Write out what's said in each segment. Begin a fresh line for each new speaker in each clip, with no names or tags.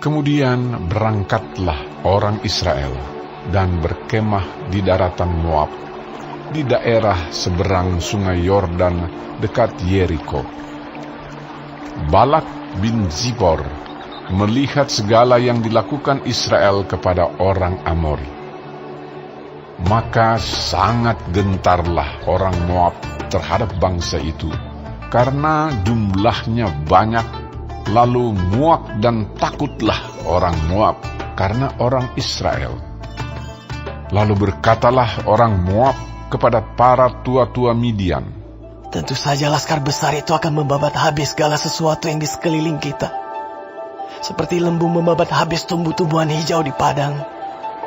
Kemudian berangkatlah orang Israel dan berkemah di daratan Moab, di daerah seberang sungai Yordan dekat Yeriko. Balak bin Zippor melihat segala yang dilakukan Israel kepada orang Amori. Maka sangat gentarlah orang Moab terhadap bangsa itu, karena jumlahnya banyak. Lalu muak dan takutlah orang Moab karena orang Israel. Lalu berkatalah orang Moab kepada para tua-tua Midian,
tentu saja laskar besar itu akan membabat habis segala sesuatu yang di sekeliling kita, seperti lembu membabat habis tumbuh-tumbuhan hijau di padang.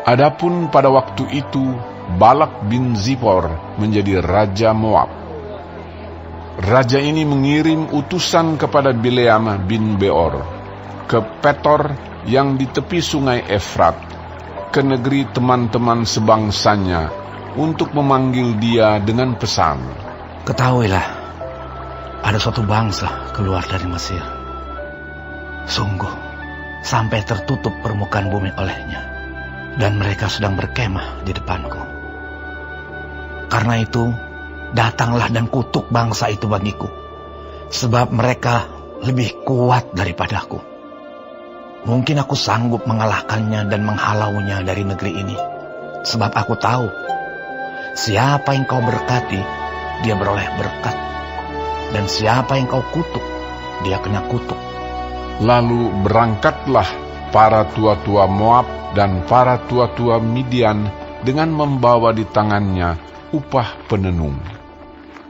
Adapun pada waktu itu Balak bin Zippor menjadi raja Moab. Raja ini mengirim utusan kepada Bileam bin Beor ke Petor yang di tepi sungai Efrat, ke negeri teman-teman sebangsanya, untuk memanggil dia dengan pesan,
ketahuilah, ada suatu bangsa keluar dari Mesir. Sungguh, sampai tertutup permukaan bumi olehnya, dan mereka sedang berkemah di depanku. Karena itu, datanglah dan kutuk bangsa itu bagiku, sebab mereka lebih kuat daripadaku. Mungkin aku sanggup mengalahkannya dan menghalaunya dari negeri ini, sebab aku tahu, siapa yang kau berkati, dia beroleh berkat, dan siapa yang kau kutuk, dia kena kutuk.
Lalu berangkatlah para tua-tua Moab dan para tua-tua Midian dengan membawa di tangannya upah penenung.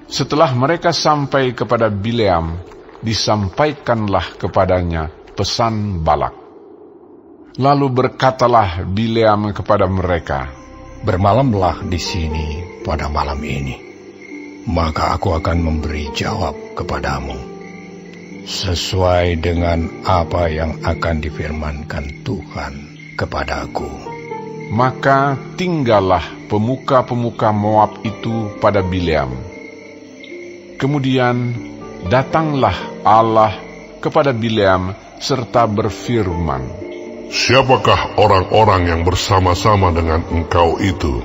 Setelah mereka sampai kepada Bileam, disampaikanlah kepadanya pesan Balak. Lalu berkatalah Bileam kepada mereka,
bermalamlah di sini pada malam ini, maka aku akan memberi jawab kepadamu, sesuai dengan apa yang akan difirmankan Tuhan kepadaku.
Maka tinggallah pemuka-pemuka Moab itu pada Bileam. Kemudian datanglah Allah kepada Bileam serta berfirman,
siapakah orang-orang yang bersama-sama dengan engkau itu?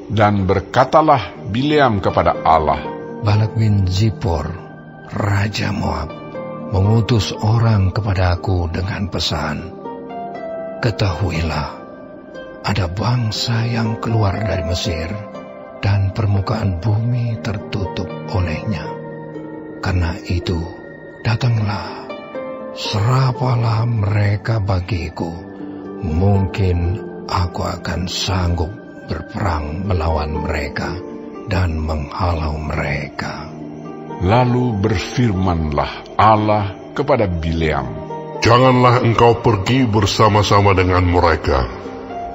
Dan berkatalah Bileam kepada Allah,
Balak bin Zippor, raja Moab, mengutus orang kepadaku dengan pesan, ketahuilah, ada bangsa yang keluar dari Mesir, dan permukaan bumi tertutup olehnya. Karena itu, datanglah, serapalah mereka bagiku. Mungkin aku akan sanggup berperang melawan mereka dan menghalau mereka.
Lalu berfirmanlah Allah kepada Bileam,
janganlah engkau pergi bersama-sama dengan mereka.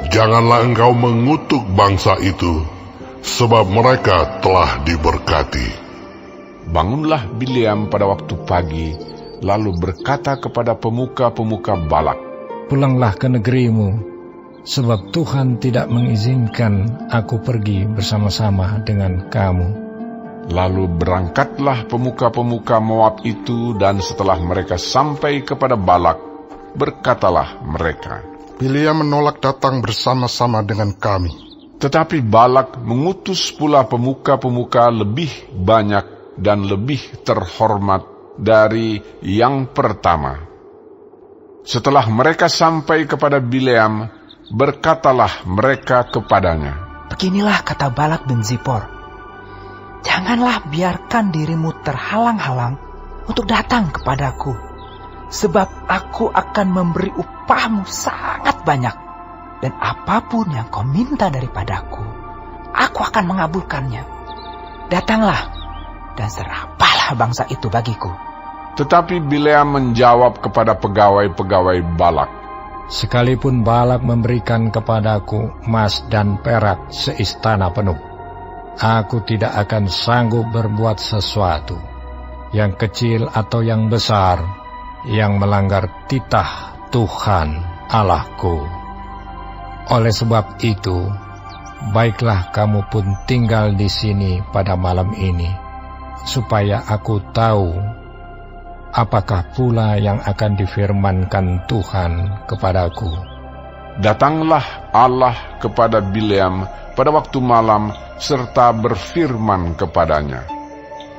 Janganlah engkau mengutuk bangsa itu, sebab mereka telah diberkati.
Bangunlah Bileam pada waktu pagi, lalu berkata kepada pemuka-pemuka Balak,
pulanglah ke negerimu, sebab Tuhan tidak mengizinkan aku pergi bersama-sama dengan kamu.
Lalu berangkatlah pemuka-pemuka Moab itu, dan setelah mereka sampai kepada Balak, berkatalah mereka,
Bileam menolak datang bersama-sama dengan kami.
Tetapi Balak mengutus pula pemuka-pemuka lebih banyak dan lebih terhormat dari yang pertama. Setelah mereka sampai kepada Bileam, berkatalah mereka kepadanya,
beginilah kata Balak bin Zippor, janganlah biarkan dirimu terhalang-halang untuk datang kepadaku, sebab aku akan memberi upahmu sangat banyak, dan apapun yang kau minta daripadaku, aku akan mengabulkannya. Datanglah dan serapalah bangsa itu bagiku.
Tetapi Bileam menjawab kepada pegawai-pegawai Balak,
sekalipun Balak memberikan kepadaku emas dan perak seistana penuh, aku tidak akan sanggup berbuat sesuatu, yang kecil atau yang besar, yang melanggar titah Tuhan Allahku. Oleh sebab itu, baiklah kamu pun tinggal di sini pada malam ini, supaya aku tahu apakah pula yang akan difirmankan Tuhan kepadaku?
Datanglah Allah kepada Bileam pada waktu malam serta berfirman kepadanya,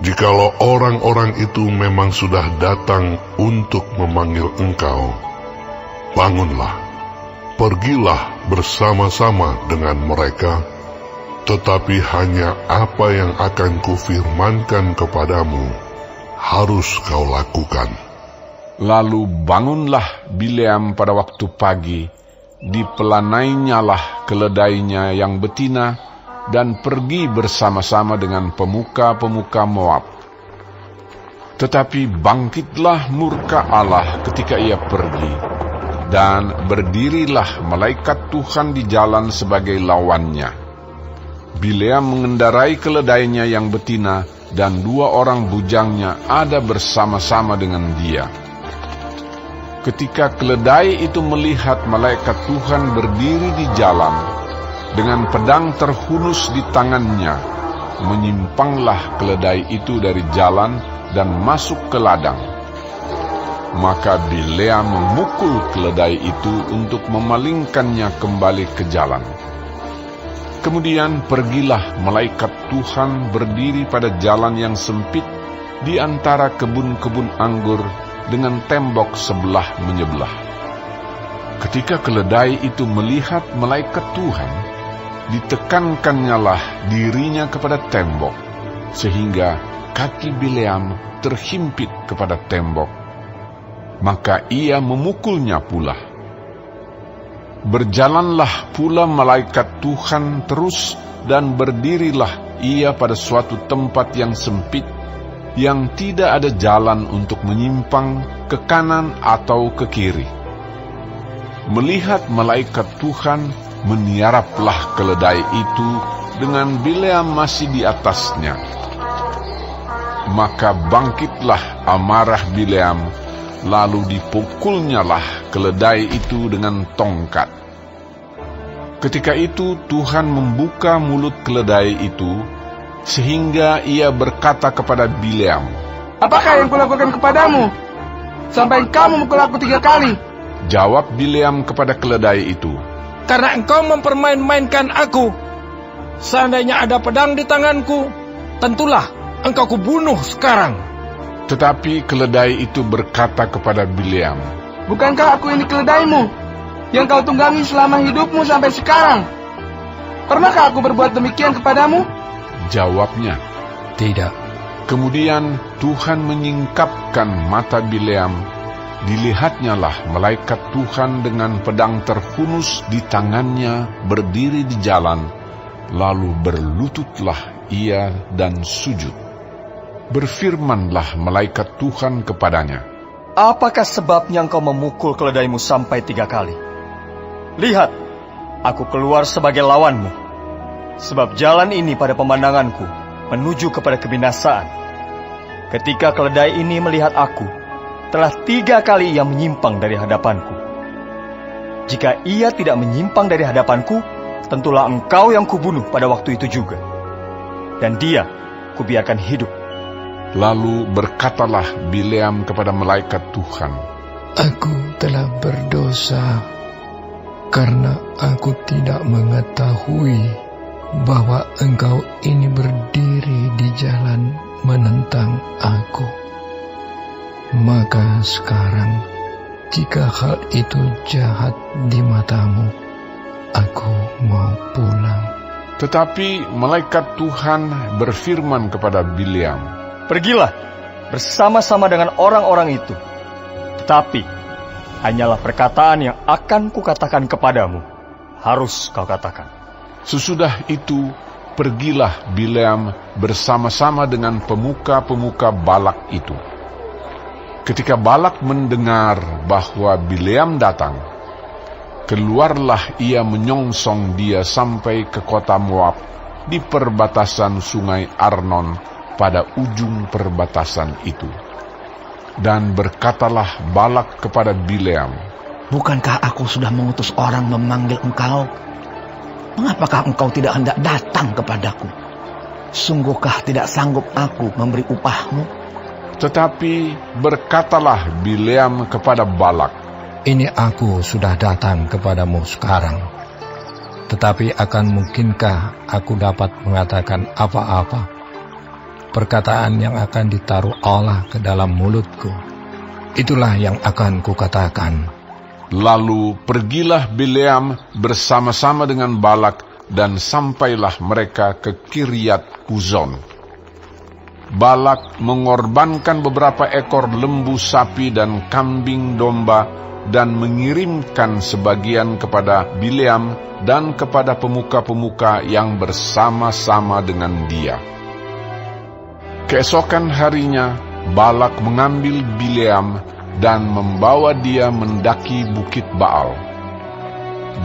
Jikalau orang-orang itu memang sudah datang untuk memanggil engkau, bangunlah, pergilah bersama-sama dengan mereka, tetapi hanya apa yang akan kufirmankan kepadamu harus kau lakukan.
Lalu bangunlah Bileam pada waktu pagi, dipelanainyalah keledainya yang betina, dan pergi bersama-sama dengan pemuka-pemuka Moab. Tetapi bangkitlah murka Allah ketika ia pergi, dan berdirilah malaikat Tuhan di jalan sebagai lawannya. Bileam mengendarai keledainya yang betina, dan 2 orang bujangnya ada bersama-sama dengan dia. Ketika keledai itu melihat malaikat Tuhan berdiri di jalan, dengan pedang terhunus di tangannya, menyimpanglah keledai itu dari jalan dan masuk ke ladang. Maka Bileam memukul keledai itu untuk memalingkannya kembali ke jalan. Kemudian pergilah malaikat Tuhan berdiri pada jalan yang sempit di antara kebun-kebun anggur dengan tembok sebelah menyebelah. Ketika keledai itu melihat malaikat Tuhan, ditekankannya dirinya kepada tembok, sehingga kaki Bileam terhimpit kepada tembok. Maka ia memukulnya pula. Berjalanlah pula malaikat Tuhan terus, dan berdirilah ia pada suatu tempat yang sempit, yang tidak ada jalan untuk menyimpang ke kanan atau ke kiri. Melihat malaikat Tuhan, meniaraplah keledai itu dengan Bileam masih di atasnya. Maka bangkitlah amarah Bileam, lalu dipukulnyalah keledai itu dengan tongkat. Ketika itu Tuhan membuka mulut keledai itu, sehingga ia berkata kepada Bileam,
Apakah yang kulakukan kepadamu, sampai kamu memukul aku 3 kali?
Jawab Bileam kepada keledai itu,
Karena engkau mempermain-mainkan aku. Seandainya ada pedang di tanganku, tentulah engkau kubunuh sekarang.
Tetapi keledai itu berkata kepada Bileam,
Bukankah aku ini keledaimu, yang kau tunggangi selama hidupmu sampai sekarang? Pernahkah aku berbuat demikian kepadamu?
Jawabnya,
Tidak.
Kemudian Tuhan menyingkapkan mata Bileam. Dilihatnyalah malaikat Tuhan dengan pedang terhunus di tangannya berdiri di jalan, lalu berlututlah ia dan sujud. Berfirmanlah malaikat Tuhan kepadanya,
Apakah sebabnya engkau memukul keledaimu sampai 3 kali? Lihat, aku keluar sebagai lawanmu, sebab jalan ini pada pemandanganku menuju kepada kebinasaan. Ketika keledai ini melihat aku, telah 3 kali ia menyimpang dari hadapanku. Jika ia tidak menyimpang dari hadapanku, tentulah engkau yang kubunuh pada waktu itu juga. Dan dia kubiarkan hidup.
Lalu berkatalah Bileam kepada malaikat Tuhan,
Aku telah berdosa, karena aku tidak mengetahui bahwa engkau ini berdiri di jalan menentang aku. Maka sekarang, jika hal itu jahat di matamu, aku mau pulang.
Tetapi malaikat Tuhan berfirman kepada Bileam,
Pergilah bersama-sama dengan orang-orang itu. Tetapi hanyalah perkataan yang akan kukatakan kepadamu harus kau katakan.
Sesudah itu pergilah Bileam bersama-sama dengan pemuka-pemuka Balak itu. Ketika Balak mendengar bahwa Bileam datang, keluarlah ia menyongsong dia sampai ke kota Moab di perbatasan sungai Arnon pada ujung perbatasan itu. Dan berkatalah Balak kepada Bileam,
Bukankah aku sudah mengutus orang memanggil engkau? Mengapakah engkau tidak hendak datang kepadaku? Sungguhkah tidak sanggup aku memberi upahmu?
Tetapi berkatalah Bileam kepada Balak,
"Ini aku sudah datang kepadamu sekarang. Tetapi akan mungkinkah aku dapat mengatakan apa-apa? Perkataan yang akan ditaruh Allah ke dalam mulutku, itulah yang akan kukatakan."
Lalu pergilah Bileam bersama-sama dengan Balak, dan sampailah mereka ke Kiryat Huzon. Balak mengorbankan beberapa ekor lembu sapi dan kambing domba, dan mengirimkan sebagian kepada Bileam dan kepada pemuka-pemuka yang bersama-sama dengan dia. Keesokan harinya, Balak mengambil Bileam dan membawa dia mendaki Bukit Baal.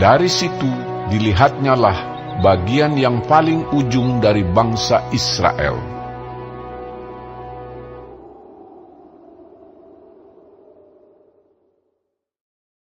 Dari situ dilihatnyalah bagian yang paling ujung dari bangsa Israel.